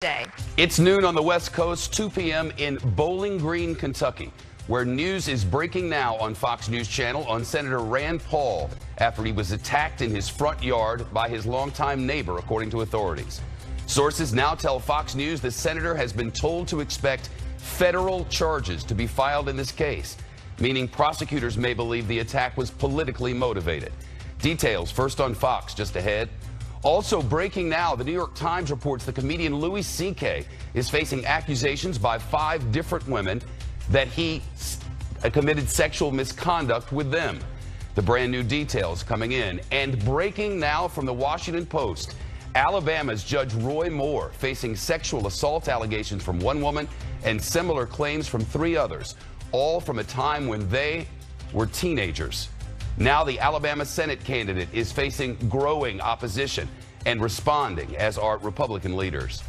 Day. It's noon on the West Coast, 2 p.m. in Bowling Green, Kentucky, where news is breaking now on Fox News Channel on Senator Rand Paul after he was attacked in his front yard by his longtime neighbor, according to authorities. Sources now tell Fox News the senator has been told to expect federal charges to be filed in this case, meaning prosecutors may believe the attack was politically motivated. Details first on Fox just ahead. Also breaking now, the New York Times reports the comedian Louis C.K. is facing accusations by 5 different women that he committed sexual misconduct with them. The brand new details coming in. And breaking now from the Washington Post, Alabama's Judge Roy Moore facing sexual assault allegations from 1 woman and similar claims from 3 others, all from a time when they were teenagers. Now the Alabama Senate candidate is facing growing opposition and responding, as are Republican leaders.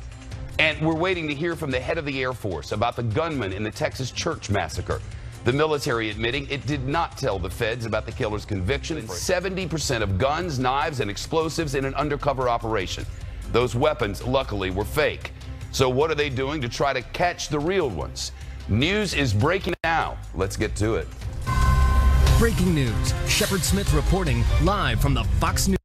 And we're waiting to hear from the head of the Air Force about the gunman in the Texas church massacre. The military admitting it did not tell the feds about the killer's conviction. 70% of guns, knives, and explosives in an undercover operation. Those weapons, luckily, were fake. So what are they doing to try to catch the real ones? News is breaking now. Let's get to it. Breaking news. Shepard Smith reporting live from the Fox News.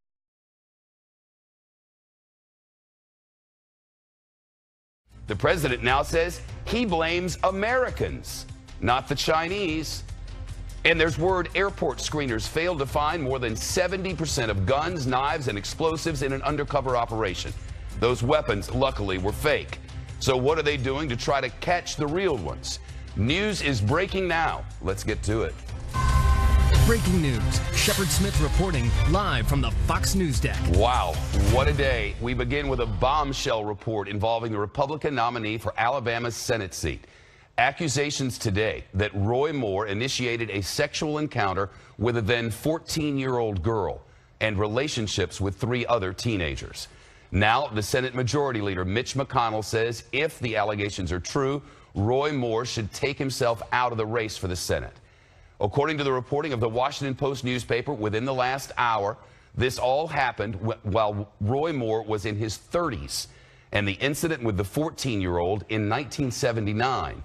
The president now says he blames Americans, not the Chinese. And there's word airport screeners failed to find more than 70% of guns, knives, and explosives in an undercover operation. Those weapons, luckily, were fake. So what are they doing to try to catch the real ones? News is breaking now. Let's get to it. Breaking news. Shepard Smith reporting live from the Fox News deck. Wow, what a day. We begin with a bombshell report involving the Republican nominee for Alabama's Senate seat. Accusations today that Roy Moore initiated a sexual encounter with a then 14-year-old girl and relationships with 3 other teenagers. Now, the Senate Majority Leader Mitch McConnell says if the allegations are true, Roy Moore should take himself out of the race for the Senate. According to the reporting of the Washington Post newspaper, within the last hour, this all happened while Roy Moore was in his 30s, and the incident with the 14-year-old in 1979.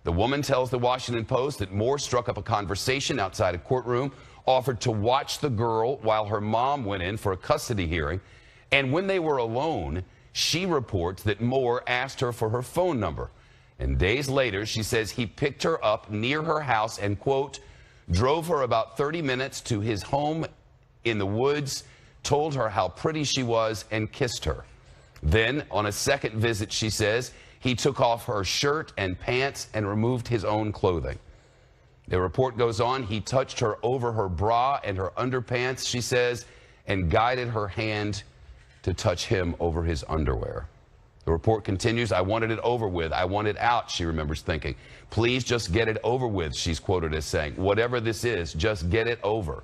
The woman tells the Washington Post that Moore struck up a conversation outside a courtroom, offered to watch the girl while her mom went in for a custody hearing, and when they were alone, she reports that Moore asked her for her phone number. And days later, she says he picked her up near her house and, quote, drove her about 30 minutes to his home in the woods, told her how pretty she was, and kissed her. Then, on a second visit, she says, he took off her shirt and pants and removed his own clothing. The report goes on, he touched her over her bra and her underpants, she says, and guided her hand to touch him over his underwear. The report continues, I wanted it over with. I want it out, she remembers thinking. Please just get it over with, she's quoted as saying. Whatever this is, just get it over.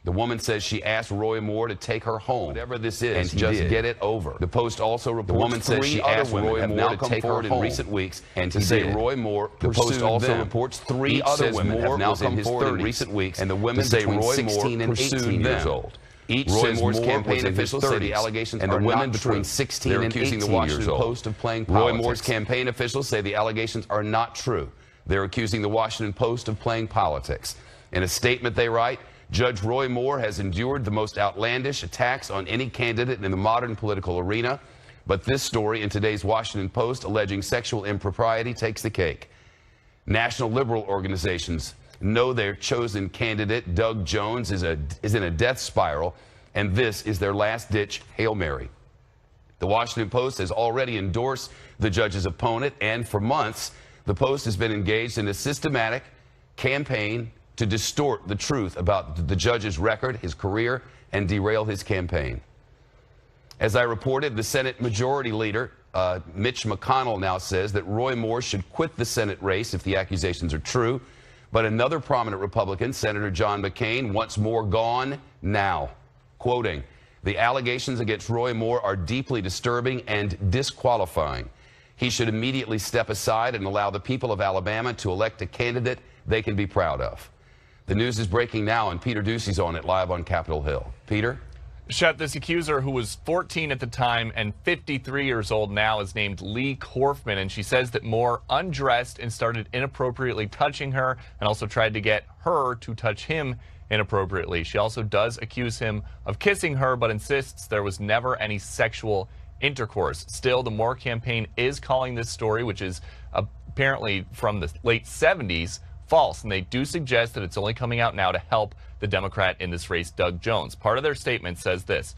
The woman says she asked Roy Moore to take her home. Whatever this is, and just get it over. The Post also reports the woman says she asked Roy Moore to take her home in recent weeks, and to say Roy Moore pursued them. The Post also reports 3 other women have now come forward in recent weeks, and the women say Roy 16 and 18 years old. Each says Moore's campaign officials say the allegations and the women between 16 and 18 the Washington Post of playing politics. Roy Moore's campaign officials say the allegations are not true. They're accusing the Washington Post of playing politics. In a statement they write, Judge Roy Moore has endured the most outlandish attacks on any candidate in the modern political arena, but this story in today's Washington Post alleging sexual impropriety takes the cake. National liberal organizations know their chosen candidate, Doug Jones, is in a death spiral, and this is their last-ditch Hail Mary. The Washington Post has already endorsed the judge's opponent, and for months, the Post has been engaged in a systematic campaign to distort the truth about the judge's record, his career, and derail his campaign. As I reported, the Senate Majority Leader, Mitch McConnell, now says that Roy Moore should quit the Senate race if the accusations are true. But another prominent Republican, Senator John McCain, wants Moore gone now. Quoting, the allegations against Roy Moore are deeply disturbing and disqualifying. He should immediately step aside and allow the people of Alabama to elect a candidate they can be proud of. The news is breaking now, and Peter Ducey's on it live on Capitol Hill. Peter? Shep, this accuser, who was 14 at the time and 53 years old now, is named Lee Korfman, and she says that Moore undressed and started inappropriately touching her and also tried to get her to touch him inappropriately. She also does accuse him of kissing her, but insists there was never any sexual intercourse. Still, the Moore campaign is calling this story, which is apparently from the late 70s, false, and they do suggest that it's only coming out now to help the Democrat in this race, Doug Jones. Part of their statement says this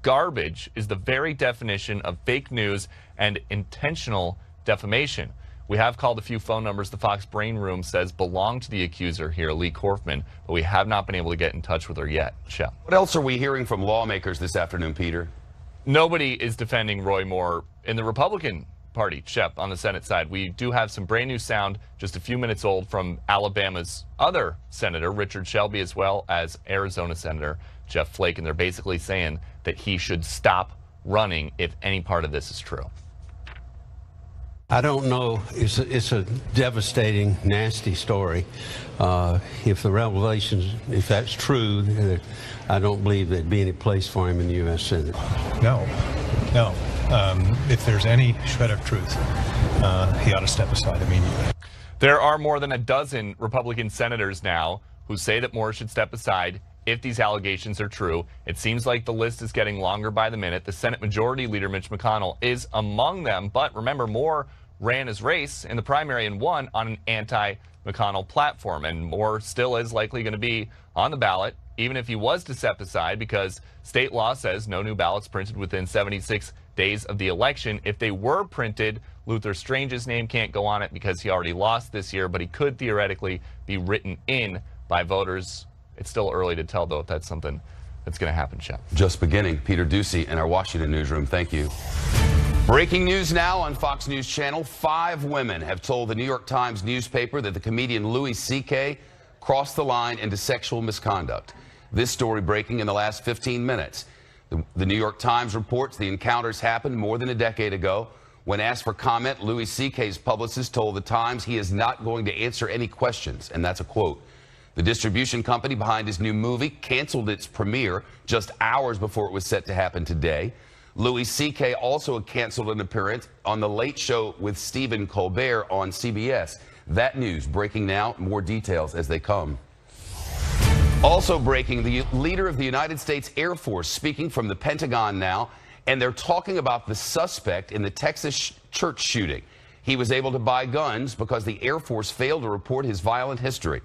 garbage is the very definition of fake news and intentional defamation. We have called a few phone numbers the Fox Brain Room says belong to the accuser here, Lee Korfman, but we have not been able to get in touch with her yet. Shep. What else are we hearing from lawmakers this afternoon, Peter? Nobody is defending Roy Moore in the Republican Party, Shep, on the Senate side. We do have some brand new sound, just a few minutes old, from Alabama's other senator, Richard Shelby, as well as Arizona Senator Jeff Flake, and they're basically saying that he should stop running if any part of this is true. I don't know. It's a devastating, nasty story. If the revelations, if that's true, I don't believe there'd be any place for him in the U.S. Senate. No. If there's any shred of truth, he ought to step aside immediately. There are more than a dozen Republican senators now who say that Moore should step aside if these allegations are true. It seems like the list is getting longer by the minute. The Senate Majority Leader Mitch McConnell is among them. But remember, Moore ran his race in the primary and won on an anti-McConnell platform. And Moore still is likely going to be on the ballot, even if he was to step aside, because state law says no new ballots printed within 76 days of the election. If they were printed, Luther Strange's name can't go on it because he already lost this year, but he could theoretically be written in by voters. It's still early to tell, though, if that's something that's going to happen, Shep. Just beginning. Peter Ducey in our Washington newsroom. Thank you. Breaking news now on Fox News Channel. 5 women have told the New York Times newspaper that the comedian Louis C.K. crossed the line into sexual misconduct. This story breaking in the last 15 minutes. The New York Times reports the encounters happened more than a decade ago. When asked for comment, Louis C.K.'s publicist told the Times he is not going to answer any questions, and that's a quote. The distribution company behind his new movie canceled its premiere just hours before it was set to happen today. Louis C.K. also canceled an appearance on The Late Show with Stephen Colbert on CBS. That news breaking now. More details as they come. Also breaking, the leader of the United States Air Force speaking from the Pentagon now, and they're talking about the suspect in the Texas church shooting. He was able to buy guns because the Air Force failed to report his violent history.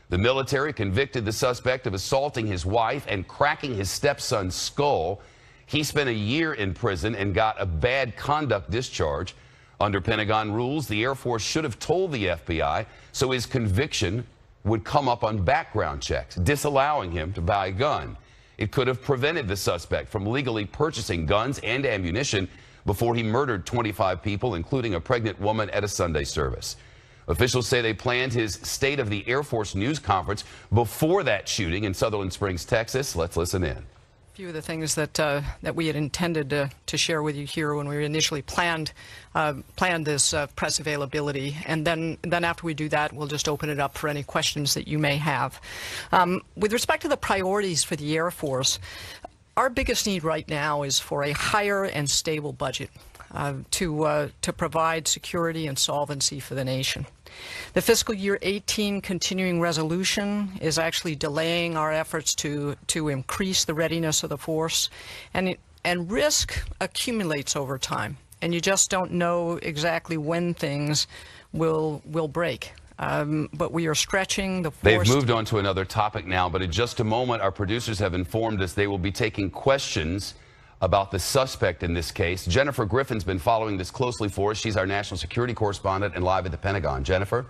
The military convicted the suspect of assaulting his wife and cracking his stepson's skull. He spent a year in prison and got a bad conduct discharge. Under Pentagon rules, the Air Force should have told the FBI so his conviction would come up on background checks, disallowing him to buy a gun. It could have prevented the suspect from legally purchasing guns and ammunition before he murdered 25 people, including a pregnant woman at a Sunday service. Officials say they planned his State of the Air Force news conference before that shooting in Sutherland Springs, Texas. Let's listen in. A few of the things that we had intended to share with you here when we initially planned this press availability, and then after we do that, we'll just open it up for any questions that you may have. With respect to the priorities for the Air Force, our biggest need right now is for a higher and stable budget to provide security and solvency for the nation. The fiscal year 18 continuing resolution is actually delaying our efforts to increase the readiness of the force, and risk accumulates over time, and you just don't know exactly when things will break. But we are stretching the force. They've moved on to another topic now, but in just a moment, our producers have informed us they will be taking questions about the suspect in this case. Jennifer Griffin's been following this closely for us. She's our national security correspondent and live at the Pentagon. Jennifer?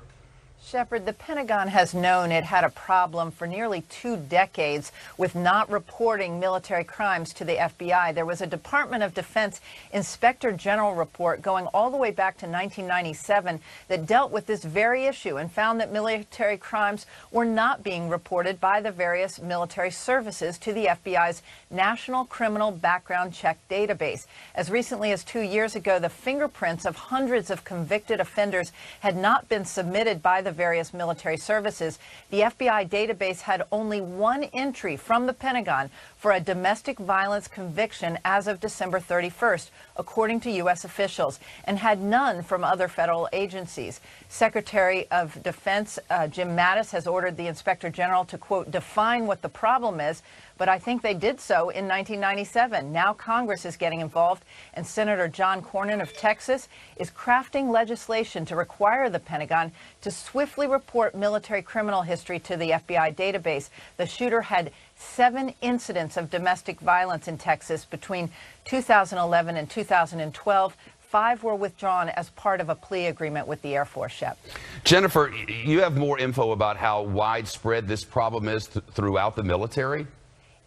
Shepard, the Pentagon has known it had a problem for nearly 2 decades with not reporting military crimes to the FBI. There was a Department of Defense Inspector General report going all the way back to 1997 that dealt with this very issue and found that military crimes were not being reported by the various military services to the FBI's National Criminal Background Check database. As recently as 2 years ago, the fingerprints of hundreds of convicted offenders had not been submitted by the various military services. The FBI database had only one entry from the Pentagon for a domestic violence conviction as of December 31st, according to U.S. officials, and had none from other federal agencies. Secretary of Defense Jim Mattis has ordered the Inspector General to, quote, define what the problem is, but I think they did so in 1997. Now Congress is getting involved, and Senator John Cornyn of Texas is crafting legislation to require the Pentagon to swiftly report military criminal history to the FBI database. The shooter had 7 incidents of domestic violence in Texas between 2011 and 2012. 5 were withdrawn as part of a plea agreement with the Air Force, Shep. Jennifer, you have more info about how widespread this problem is throughout the military?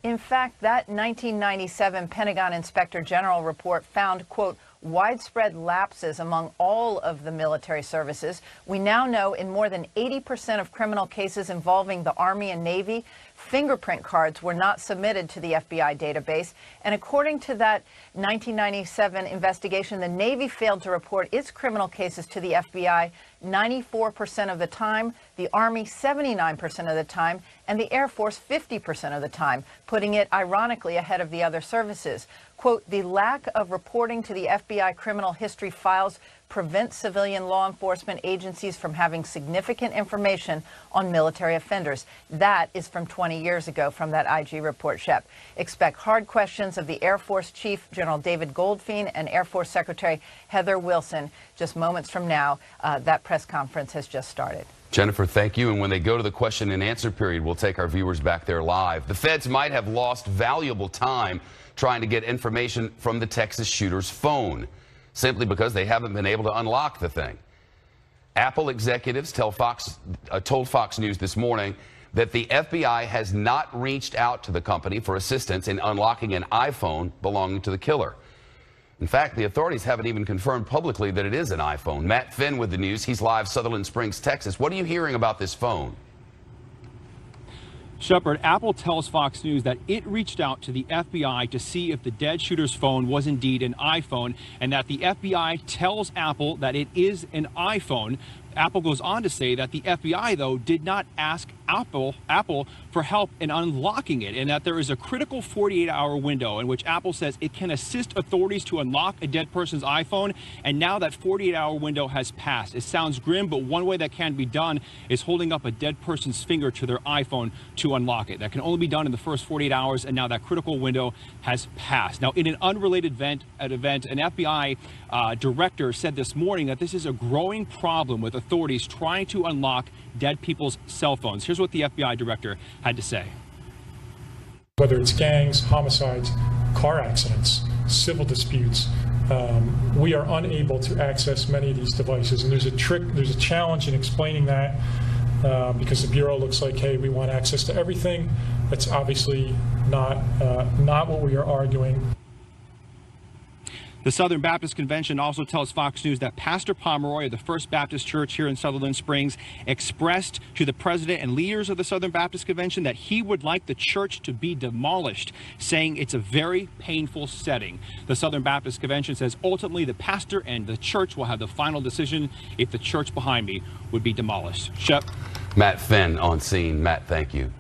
In fact, that 1997 Pentagon Inspector General report found, quote, widespread lapses among all of the military services. We now know in more than 80% of criminal cases involving the Army and Navy, fingerprint cards were not submitted to the FBI database. And according to that 1997 investigation, the Navy failed to report its criminal cases to the FBI 94% of the time, the Army 79% of the time, and the Air Force 50% of the time, putting it ironically ahead of the other services. Quote, the lack of reporting to the FBI criminal history files prevents civilian law enforcement agencies from having significant information on military offenders. That is from 20 years ago from that IG report, Shep. Expect hard questions of the Air Force Chief General David Goldfein and Air Force Secretary Heather Wilson just moments from now. That press conference has just started. Jennifer, thank you. And when they go to the question and answer period, we'll take our viewers back there live. The feds might have lost valuable time trying to get information from the Texas shooter's phone, simply because they haven't been able to unlock the thing. Apple executives told Fox News this morning that the FBI has not reached out to the company for assistance in unlocking an iPhone belonging to the killer. In fact, the authorities haven't even confirmed publicly that it is an iPhone. Matt Finn with the news. He's live Sutherland Springs, Texas. What are you hearing about this phone? Shepard, Apple tells Fox News that it reached out to the FBI to see if the dead shooter's phone was indeed an iPhone, and that the FBI tells Apple that it is an iPhone. Apple goes on to say that the FBI, though, did not ask Apple for help in unlocking it, and that there is a critical 48-hour window in which Apple says it can assist authorities to unlock a dead person's iPhone, and now that 48-hour window has passed. It sounds grim, but one way that can be done is holding up a dead person's finger to their iPhone to unlock it. That can only be done in the first 48 hours, and now that critical window has passed. Now, in an unrelated event, an FBI director said this morning that this is a growing problem with authorities trying to unlock dead people's cell phones. Here's what the FBI director had to say. Whether it's gangs, homicides, car accidents, civil disputes, we are unable to access many of these devices. And there's a challenge in explaining that because the Bureau looks like, hey, we want access to everything. That's obviously not what we are arguing. The Southern Baptist Convention also tells Fox News that Pastor Pomeroy of the First Baptist Church here in Sutherland Springs expressed to the president and leaders of the Southern Baptist Convention that he would like the church to be demolished, saying it's a very painful setting. The Southern Baptist Convention says ultimately the pastor and the church will have the final decision if the church behind me would be demolished. Shep. Matt Finn on scene. Matt, thank you.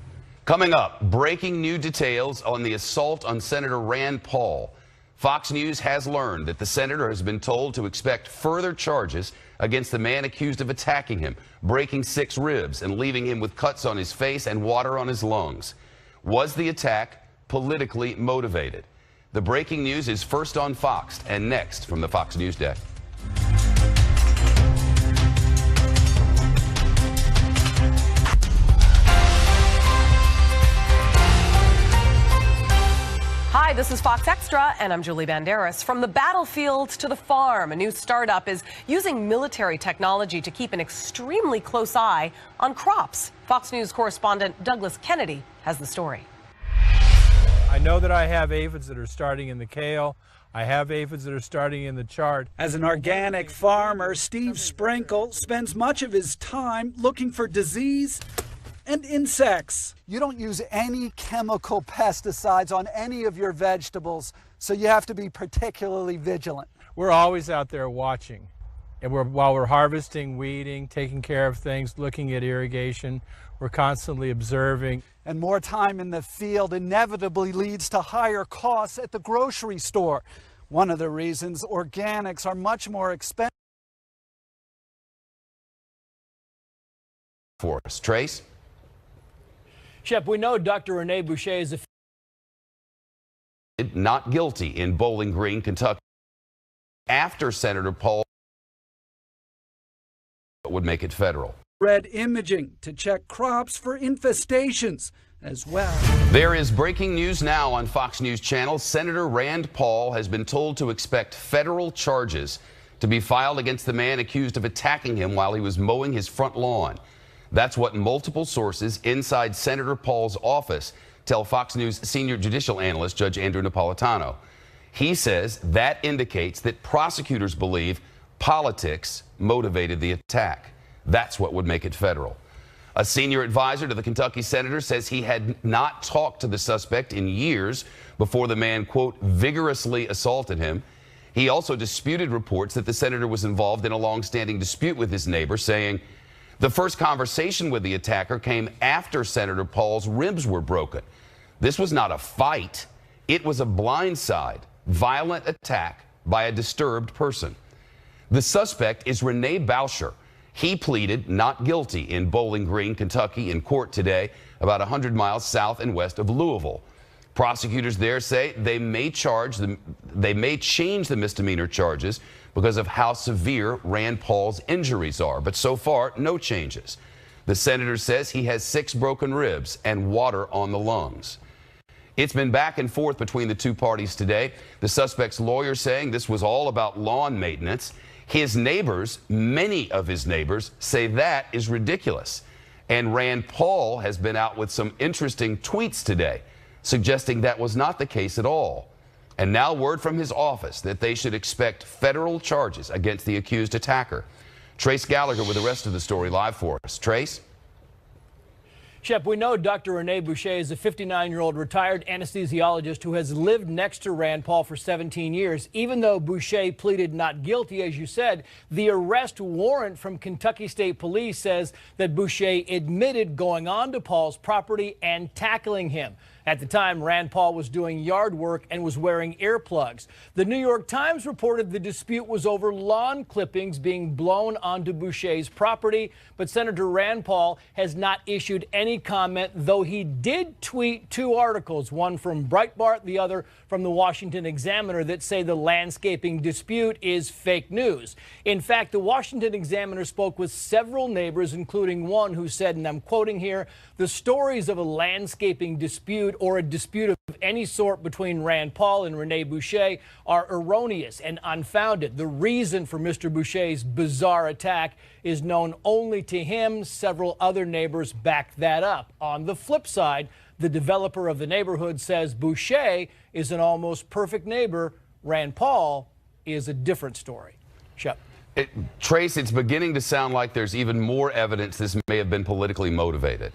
Coming up, breaking new details on the assault on Senator Rand Paul. Fox News has learned that the senator has been told to expect further charges against the man accused of attacking him, breaking 6 ribs and leaving him with cuts on his face and water on his lungs. Was the attack politically motivated? The breaking news is first on Fox and next from the Fox News Desk. Hi, this is Fox Extra, and I'm Julie Banderas. From the battlefield to the farm, a new startup is using military technology to keep an extremely close eye on crops. Fox News correspondent Douglas Kennedy has the story. I know that I have aphids that are starting in the kale. I have aphids that are starting in the chard. As an organic farmer, Steve Sprinkle spends much of his time looking for disease and insects. You don't use any chemical pesticides on any of your vegetables, so you have to be particularly vigilant. We're always out there watching And while we're harvesting, weeding, taking care of things, looking at irrigation, we're constantly observing. And more time in the field inevitably leads to higher costs at the grocery store. One of the reasons organics are much more expensive. For us, Trace? Shep, we know Dr. Rene Boucher is not guilty in Bowling Green, Kentucky, after Senator Paul would make it federal. Red imaging to check crops for infestations as well. There is breaking news now on Fox News Channel. Senator Rand Paul has been told to expect federal charges to be filed against the man accused of attacking him while he was mowing his front lawn. That's what multiple sources inside Senator Paul's office tell Fox News senior judicial analyst Judge Andrew Napolitano. He says that indicates that prosecutors believe politics motivated the attack. That's what would make it federal. A senior advisor to the Kentucky senator says he had not talked to the suspect in years before the man, quote, vigorously assaulted him. He also disputed reports that the senator was involved in a long-standing dispute with his neighbor, saying the first conversation with the attacker came after Senator Paul's ribs were broken. This was not a fight. It was a blindside, violent attack by a disturbed person. The suspect is Rene Boucher. He pleaded not guilty in Bowling Green, Kentucky, in court today, about 100 miles south and west of Louisville. Prosecutors there say they may change the misdemeanor charges because of how severe Rand Paul's injuries are. But so far, no changes. The senator says he has 6 broken ribs and water on the lungs. It's been back and forth between the two parties today. The suspect's lawyer saying this was all about lawn maintenance. His neighbors, many of his neighbors, say that is ridiculous. And Rand Paul has been out with some interesting tweets today, suggesting that was not the case at all. And now word from his office that they should expect federal charges against the accused attacker. Trace Gallagher with the rest of the story live for us. Trace? Shep, we know Dr. Rene Boucher is a 59-year-old retired anesthesiologist who has lived next to Rand Paul for 17 years. Even though Boucher pleaded not guilty, as you said, the arrest warrant from Kentucky State Police says that Boucher admitted going onto Paul's property and tackling him. At the time, Rand Paul was doing yard work and was wearing earplugs. The New York Times reported the dispute was over lawn clippings being blown onto Boucher's property, but Senator Rand Paul has not issued any comment, though he did tweet 2 articles, one from Breitbart, the other from the Washington Examiner, that say the landscaping dispute is fake news. In fact, the Washington Examiner spoke with several neighbors, including one who said, and I'm quoting here, the stories of a landscaping dispute or a dispute of any sort between Rand Paul and Rene Boucher are erroneous and unfounded. The reason for Mr. Boucher's bizarre attack is known only to him. Several other neighbors back that up. On the flip side, the developer of the neighborhood says Boucher is an almost perfect neighbor. Rand Paul is a different story. Shep. Trace, it's beginning to sound like there's even more evidence this may have been politically motivated.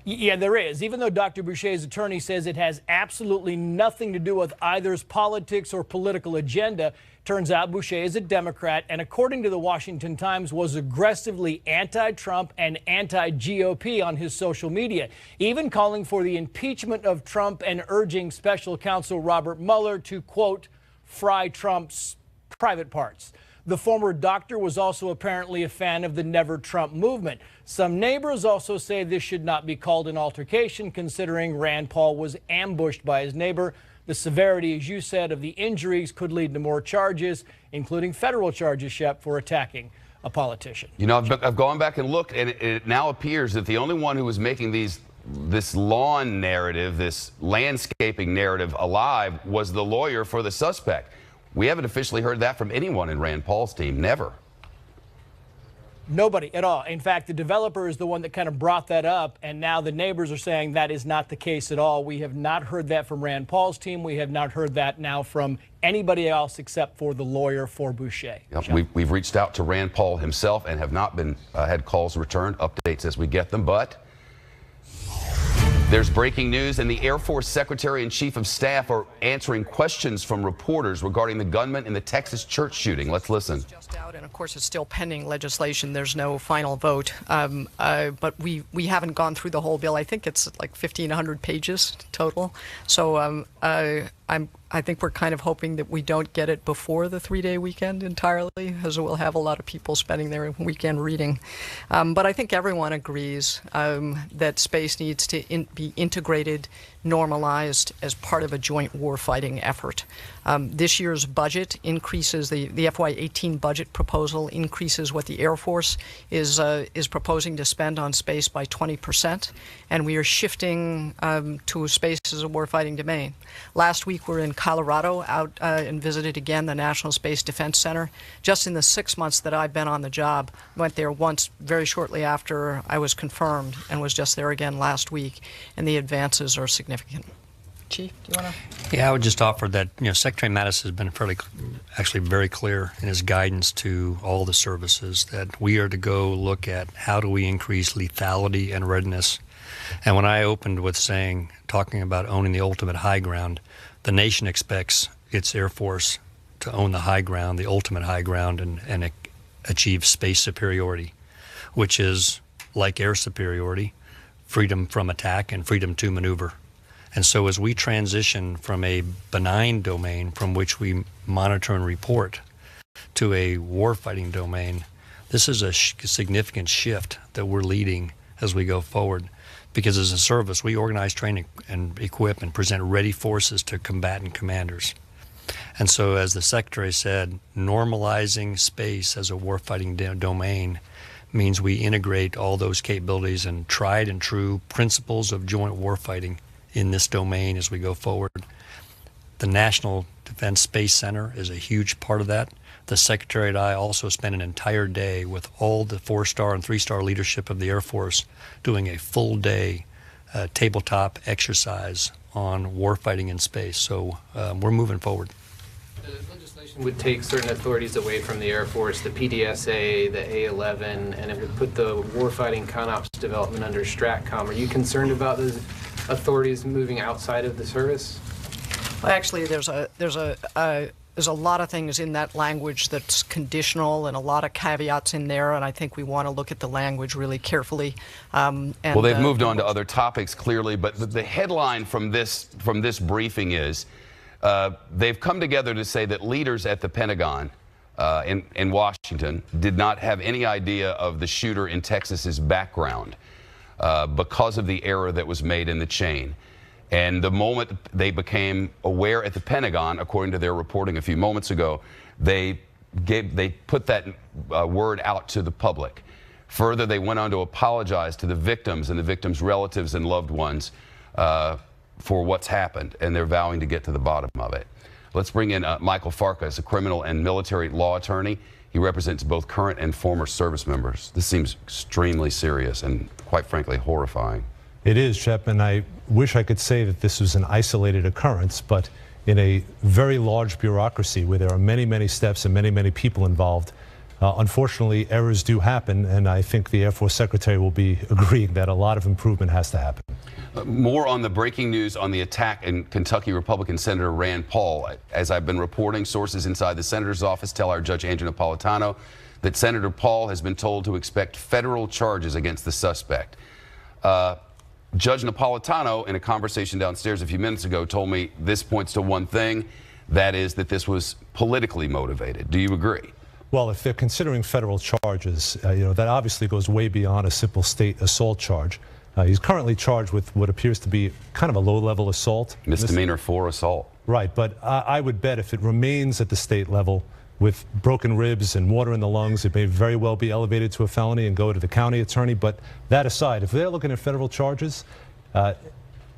Yeah, there is. Even though Dr. Boucher's attorney says it has absolutely nothing to do with either's politics or political agenda, turns out Boucher is a Democrat and, according to the Washington Times, was aggressively anti-Trump and anti-GOP on his social media, even calling for the impeachment of Trump and urging special counsel Robert Mueller to, quote, fry Trump's private parts. The former doctor was also apparently a fan of the Never Trump movement. Some neighbors also say this should not be called an altercation, considering Rand Paul was ambushed by his neighbor. The severity, as you said, of the injuries could lead to more charges, including federal charges, Shep, for attacking a politician. You know, I've gone back and looked, and it now appears that the only one who was making this lawn narrative, this landscaping narrative alive was the lawyer for the suspect. We haven't officially heard that from anyone in Rand Paul's team. Never. Nobody at all. In fact, the developer is the one that kind of brought that up, and now the neighbors are saying that is not the case at all. We have not heard that from Rand Paul's team. We have not heard that now from anybody else except for the lawyer for Boucher. Yep, we've reached out to Rand Paul himself and have not been had calls returned. Updates as we get them, but there's breaking news, and the Air Force Secretary and Chief of Staff are answering questions from reporters regarding the gunman in the Texas church shooting. Let's listen. Just out and of course it's still pending legislation. There's no final vote, but we haven't gone through the whole bill. I think it's like 1,500 pages total. So I think we're kind of hoping that we don't get it before the 3-day weekend entirely, as we'll have a lot of people spending their weekend reading. But I think everyone agrees that space needs to be integrated, normalized as part of a joint warfighting effort. This year's budget increases, the FY18 budget proposal increases what the Air Force is proposing to spend on space by 20%, and we are shifting to space as a warfighting domain. Last week we were in Colorado out and visited again the National Space Defense Center. Just in the 6 months that I've been on the job, went there once very shortly after I was confirmed and was just there again last week, and the advances are significant. Chief, do you want to? Yeah, I would just offer that, Secretary Mattis has been actually very clear in his guidance to all the services that we are to go look at how do we increase lethality and readiness. And when I opened with talking about owning the ultimate high ground, the nation expects its Air Force to own the high ground, the ultimate high ground, and achieve space superiority, which is like air superiority, freedom from attack and freedom to maneuver. And so as we transition from a benign domain from which we monitor and report to a warfighting domain, this is a significant shift that we're leading as we go forward. Because as a service, we organize, train, and equip and present ready forces to combatant commanders. And so as the Secretary said, normalizing space as a warfighting domain means we integrate all those capabilities and tried and true principles of joint warfighting in this domain as we go forward. The National Defense Space Center is a huge part of that. The Secretary and I also spent an entire day with all the 4-star and 3-star leadership of the Air Force doing a full day tabletop exercise on warfighting in space. So we're moving forward. The legislation would take certain authorities away from the Air Force, the PDSA, the A-11, and it would put the warfighting ConOps development under STRATCOM. Are you concerned about those authorities moving outside of the service? Well, actually, there's a lot of things in that language that's conditional and a lot of caveats in there, and I think we want to look at the language really carefully. Well, they've moved on to other topics clearly, but the headline from this briefing is they've come together to say that leaders at the Pentagon in Washington did not have any idea of the shooter in Texas's background because of the error that was made in the chain. And the moment they became aware at the Pentagon, according to their reporting a few moments ago, they put that word out to the public. Further, they went on to apologize to the victims and the victims' relatives and loved ones for what's happened, and they're vowing to get to the bottom of it. Let's bring in Michael Farkas, a criminal and military law attorney. He represents both current and former service members. This seems extremely serious and, quite frankly, horrifying. It is, Shep, and I wish I could say that this was an isolated occurrence, but in a very large bureaucracy where there are many, many steps and many, many people involved, unfortunately, errors do happen, and I think the Air Force Secretary will be agreeing that a lot of improvement has to happen. More on the breaking news on the attack in Kentucky Republican Senator Rand Paul. As I've been reporting, sources inside the senator's office tell our Judge Andrew Napolitano that Senator Paul has been told to expect federal charges against the suspect. Judge Napolitano, in a conversation downstairs a few minutes ago, told me this points to one thing, that is that this was politically motivated. Do you agree? Well, if they're considering federal charges, that obviously goes way beyond a simple state assault charge. He's currently charged with what appears to be kind of a low-level assault. Misdemeanor for assault. Right, but I would bet if it remains at the state level with broken ribs and water in the lungs, it may very well be elevated to a felony and go to the county attorney. But that aside, if they're looking at federal charges,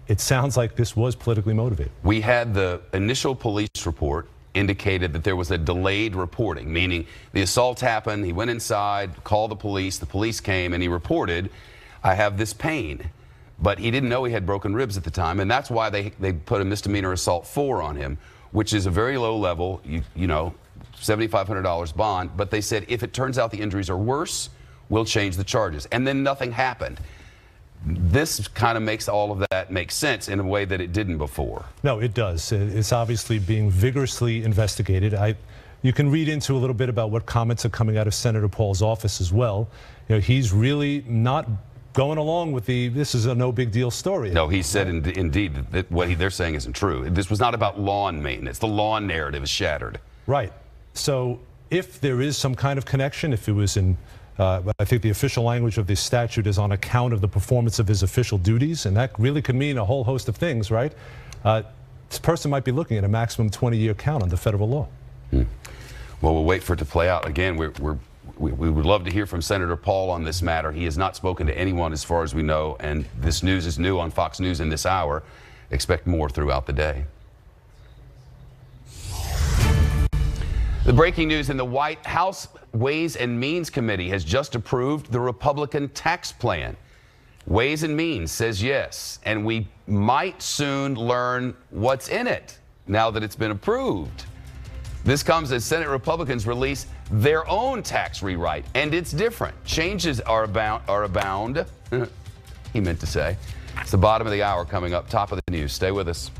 it sounds like this was politically motivated. We had the initial police report indicated that there was a delayed reporting, meaning the assault happened, he went inside, called the police came, and he reported, I have this pain. But he didn't know he had broken ribs at the time, and that's why they put a misdemeanor assault 4 on him, which is a very low level, you know, $7,500 bond. But they said if it turns out the injuries are worse, we'll change the charges. And then nothing happened. This kind of makes all of that make sense in a way that it didn't before. No, it does. It's obviously being vigorously investigated. you can read into a little bit about what comments are coming out of Senator Paul's office as well. You know, he's really not going along with this is a no big deal story. No, he said indeed that what they're saying isn't true. This was not about lawn maintenance. The lawn narrative is shattered. Right. So if there is some kind of connection, if it was in, I think the official language of this statute is on account of the performance of his official duties, and that really could mean a whole host of things, right? This person might be looking at a maximum 20-year count under federal law. Well, we'll wait for it to play out. Again, we would love to hear from Senator Paul on this matter. He has not spoken to anyone as far as we know, and this news is new on Fox News in this hour. Expect more throughout the day. The breaking news in the White House Ways and Means Committee has just approved the Republican tax plan. Ways and Means says yes, and we might soon learn what's in it now that it's been approved. This comes as Senate Republicans release their own tax rewrite, and it's different. Changes are abound. He meant to say. It's the bottom of the hour coming up, top of the news. Stay with us.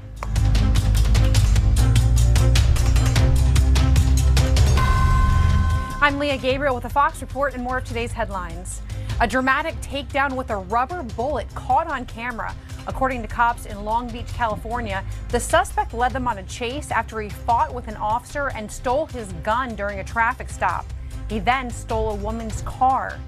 I'm Leah Gabriel with a Fox Report and more of today's headlines. A dramatic takedown with a rubber bullet caught on camera. According to cops in Long Beach, California, the suspect led them on a chase after he fought with an officer and stole his gun during a traffic stop. He then stole a woman's car.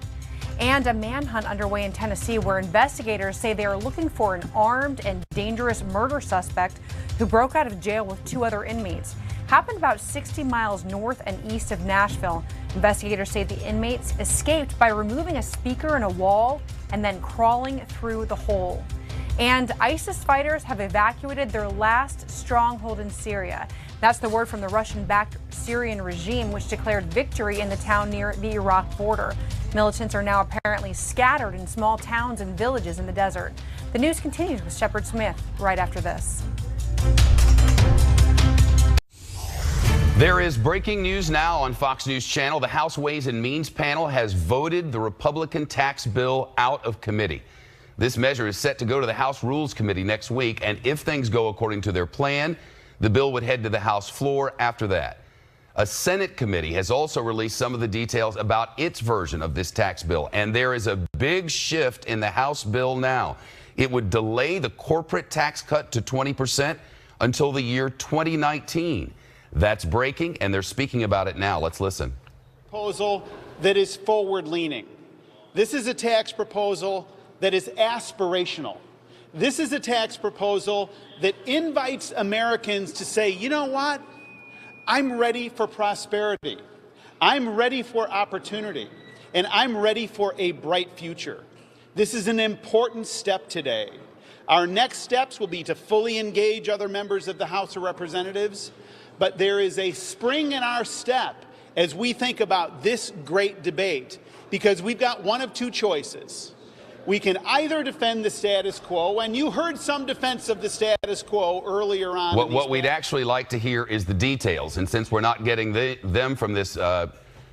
And a manhunt underway in Tennessee where investigators say they are looking for an armed and dangerous murder suspect who broke out of jail with 2 other inmates. Happened about 60 miles north and east of Nashville. Investigators say the inmates escaped by removing a speaker in a wall and then crawling through the hole. And ISIS fighters have evacuated their last stronghold in Syria. That's the word from the Russian-backed Syrian regime, which declared victory in the town near the Iraq border. Militants are now apparently scattered in small towns and villages in the desert. The news continues with Shepard Smith right after this. There is breaking news now on Fox News Channel. The House Ways and Means panel has voted the Republican tax bill out of committee. This measure is set to go to the House Rules Committee next week, and if things go according to their plan, the bill would head to the House floor after that. A Senate committee has also released some of the details about its version of this tax bill, and there is a big shift in the House bill now. It would delay the corporate tax cut to 20% until the year 2019. That's breaking, and they're speaking about it now. Let's listen. Proposal that is forward-leaning. This is a tax proposal that is aspirational. This is a tax proposal that invites Americans to say, you know what? I'm ready for prosperity. I'm ready for opportunity. And I'm ready for a bright future. This is an important step today. Our next steps will be to fully engage other members of the House of Representatives. But there is a spring in our step as we think about this great debate, because we've got one of 2 choices. We can either defend the status quo, and you heard some defense of the status quo earlier on. What we'd actually like to hear is the details, and since we're not getting them from this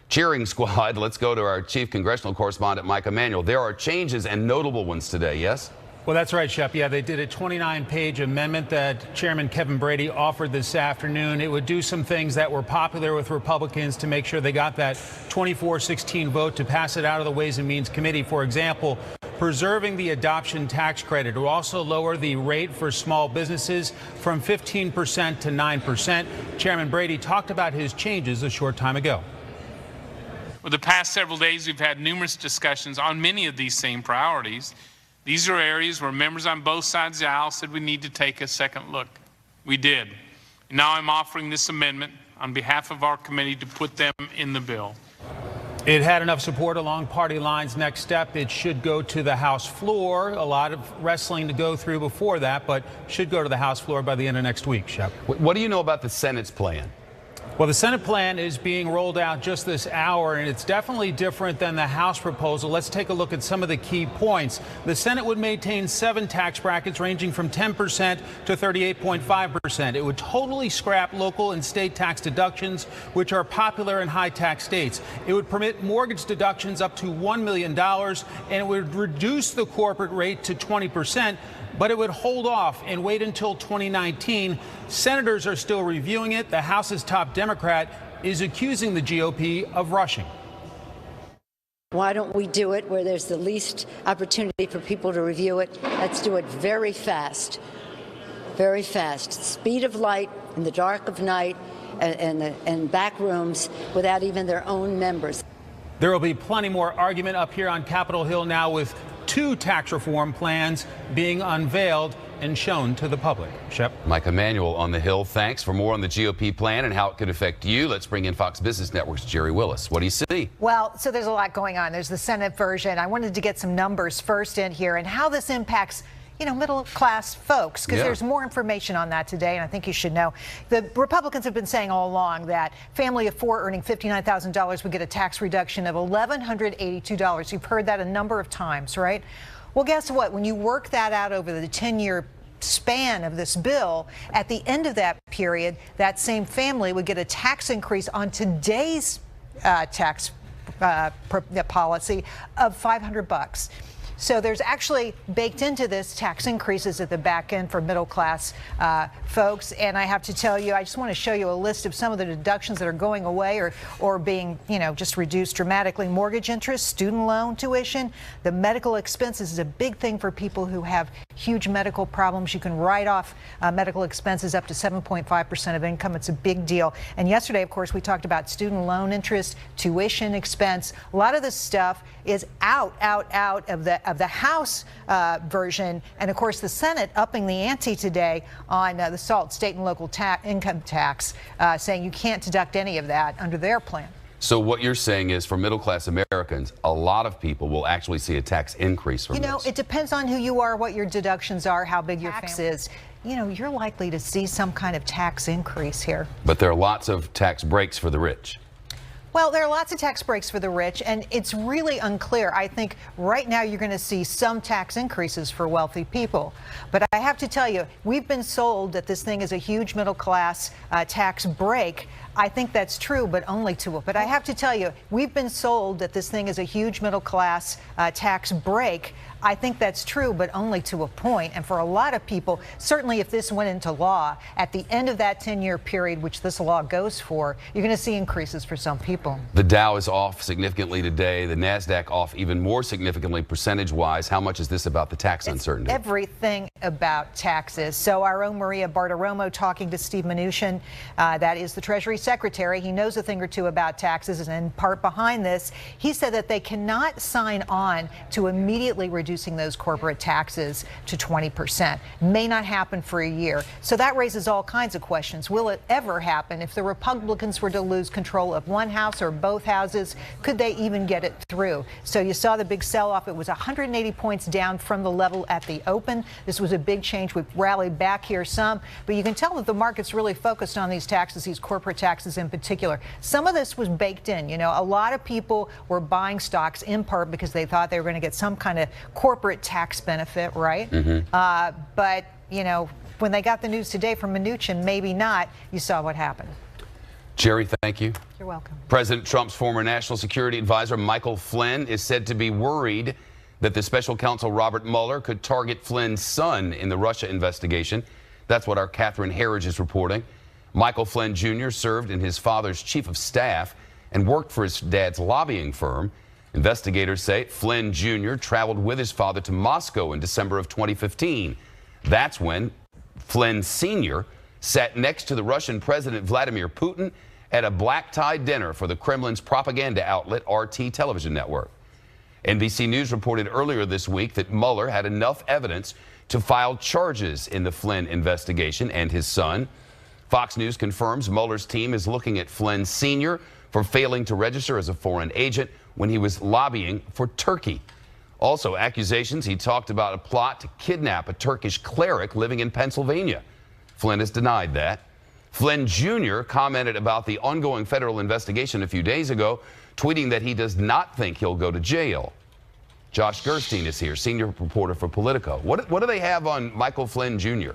cheering squad, let's go to our chief congressional correspondent, Mike Emanuel. There are changes and notable ones today, yes? Well, that's right, Shep. Yeah, they did a 29-page amendment that Chairman Kevin Brady offered this afternoon. It would do some things that were popular with Republicans to make sure they got that 24-16 vote to pass it out of the Ways and Means Committee. For example, preserving the adoption tax credit. It will also lower the rate for small businesses from 15% to 9%. Chairman Brady talked about his changes a short time ago. For the past several days, we've had numerous discussions on many of these same priorities. These are areas where members on both sides of the aisle said we need to take a second look. We did. And now I'm offering this amendment on behalf of our committee to put them in the bill. It had enough support along party lines. Next step, it should go to the House floor. A lot of wrestling to go through before that, but should go to the House floor by the end of next week, Shep. What do you know about the Senate's plan? Well, the Senate plan is being rolled out just this hour, and it's definitely different than the House proposal. Let's take a look at some of the key points. The Senate would maintain 7 tax brackets ranging from 10% to 38.5%. It would totally scrap local and state tax deductions, which are popular in high-tax states. It would permit mortgage deductions up to $1 million, and it would reduce the corporate rate to 20%. But it would hold off and wait until 2019. Senators are still reviewing it. The House's top Democrat is accusing the GOP of rushing. Why don't we do it where there's the least opportunity for people to review it? Let's do it very fast. Very fast. Speed of light in the dark of night and back rooms without even their own members. There will be plenty more argument up here on Capitol Hill now, with 2 tax reform plans being unveiled and shown to the public. Shep. Mike Emanuel on the Hill. Thanks. For more on the GOP plan and how it could affect you, let's bring in Fox Business Network's Jerry Willis. What do you see? Well, so there's a lot going on. There's the Senate version. I wanted to get some numbers first in here and how this impacts, middle class folks, because there's more information on that today, and I think you should know. The Republicans have been saying all along that family of 4 earning $59,000 would get a tax reduction of $1,182. You've heard that a number of times, right? Well, guess what? When you work that out over the 10-year span of this bill, at the end of that period, that same family would get a tax increase on today's tax policy of $500. So there's actually baked into this tax increases at the back end for middle class folks. And I have to tell you, I just want to show you a list of some of the deductions that are going away or being, just reduced dramatically. Mortgage interest, student loan tuition, the medical expenses is a big thing for people who have huge medical problems. You can write off medical expenses up to 7.5% of income. It's a big deal. And yesterday, of course, we talked about student loan interest, tuition expense. A lot of this stuff is out of the House version, and of course the Senate upping the ante today on the SALT, state and local income tax, saying you can't deduct any of that under their plan. So what you're saying is, for middle class Americans, a lot of people will actually see a tax increase from this. It depends on who you are, what your deductions are, how big your tax is. You're likely to see some kind of tax increase here. But there are lots of tax breaks for the rich. Well, there are lots of tax breaks for the rich, and it's really unclear. I think right now you're going to see some tax increases for wealthy people. But I have to tell you, we've been sold that this thing is a huge middle class tax break. I think that's true, but only to it. But I have to tell you, we've been sold that this thing is a huge middle class tax break. I think that's true, but only to a point. And for a lot of people, certainly if this went into law, at the end of that 10-year period, which this law goes for, you're going to see increases for some people. The Dow is off significantly today. The NASDAQ off even more significantly percentage-wise. How much is this about the tax uncertainty? Everything about taxes. So our own Maria Bartiromo talking to Steve Mnuchin, that is the Treasury Secretary. He knows a thing or two about taxes, and in part behind this, he said that they cannot sign on to immediately reducing those corporate taxes to 20%. May not happen for a year. So that raises all kinds of questions. Will it ever happen? If the Republicans were to lose control of one house or both houses, could they even get it through? So you saw the big sell-off. It was 180 points down from the level at the open. This was a big change. We've rallied back here some, but you can tell that the market's really focused on these taxes, these corporate taxes in particular. Some of this was baked in. A lot of people were buying stocks in part because they thought they were going to get some kind of corporate tax benefit, right? But, when they got the news today from Mnuchin, maybe not, you saw what happened. Jerry, thank you. You're welcome. President Trump's former national security advisor, Michael Flynn, is said to be worried that the special counsel Robert Mueller could target Flynn's son in the Russia investigation. That's what our Catherine Herridge is reporting. Michael Flynn Jr. served in his father's chief of staff and worked for his dad's lobbying firm. Investigators say Flynn Jr. traveled with his father to Moscow in December of 2015. That's when Flynn Sr. sat next to the Russian President Vladimir Putin at a black-tie dinner for the Kremlin's propaganda outlet RT television network. NBC News reported earlier this week that Mueller had enough evidence to file charges in the Flynn investigation and his son. Fox News confirms Mueller's team is looking at Flynn Sr. for failing to register as a foreign agent when he was lobbying for Turkey. Also, accusations he talked about a plot to kidnap a Turkish cleric living in Pennsylvania. Flynn has denied that. Flynn Jr. commented about the ongoing federal investigation a few days ago, tweeting that he does not think he'll go to jail. Josh Gerstein is here, senior reporter for Politico. What do they have on Michael Flynn Jr.?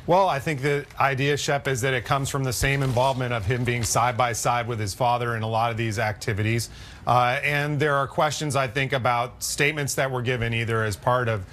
Well, I think the idea, Shep, is that it comes from the same involvement of him being side by side with his father in a lot of these activities. And there are questions, I think, about statements that were given either as part of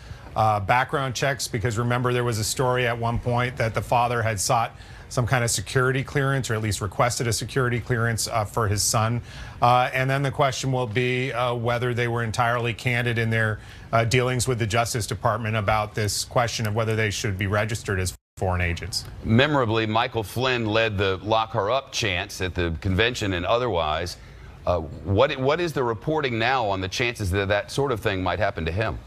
background checks, because remember there was a story at one point that the father had sought some kind of security clearance, or at least requested a security clearance for his son. And then the question will be whether they were entirely candid in their dealings with the Justice Department about this question of whether they should be registered as foreign agents. Memorably, Michael Flynn led the lock her up chants at the convention and otherwise. What is the reporting now on the chances that that sort of thing might happen to him?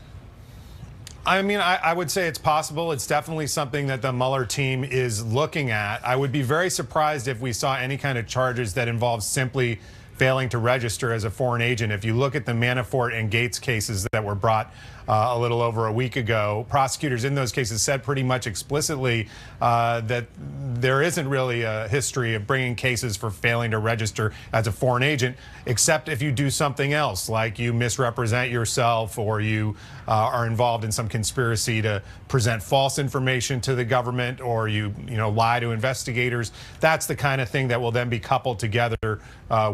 I mean, I would say it's possible. It's definitely something that the Mueller team is looking at. I would be very surprised if we saw any kind of charges that involve simply failing to register as a foreign agent. If you look at the Manafort and Gates cases that were brought a little over a week ago, prosecutors in those cases said pretty much explicitly that there isn't really a history of bringing cases for failing to register as a foreign agent, except if you do something else, like you misrepresent yourself or you are involved in some conspiracy to present false information to the government, or you lie to investigators. That's the kind of thing that will then be coupled together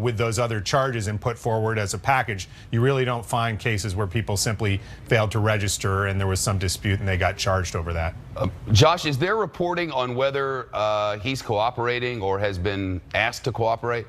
with those other charges and put forward as a package. You really don't find cases where people simply failed to register and there was some dispute and they got charged over that. Josh, is there reporting on whether he's cooperating or has been asked to cooperate?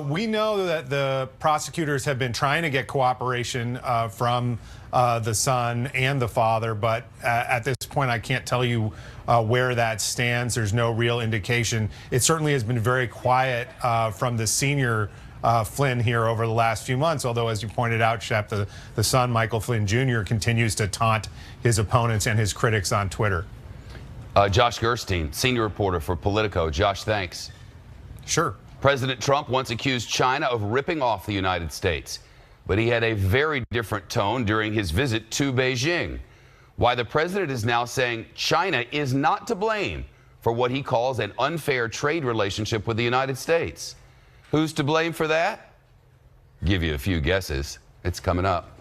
We know that the prosecutors have been trying to get cooperation from the son and the father, but at this point I can't tell you where that stands. There's no real indication. It certainly has been very quiet from the senior Flynn here over the last few months, although, as you pointed out, Shep, the son, Michael Flynn Jr., continues to taunt his opponents and his critics on Twitter. Josh Gerstein, senior reporter for Politico. Josh, thanks. Sure. President Trump once accused China of ripping off the United States, but he had a very different tone during his visit to Beijing. Why the president is now saying China is not to blame for what he calls an unfair trade relationship with the United States. Who's to blame for that? Give you a few guesses. It's coming up.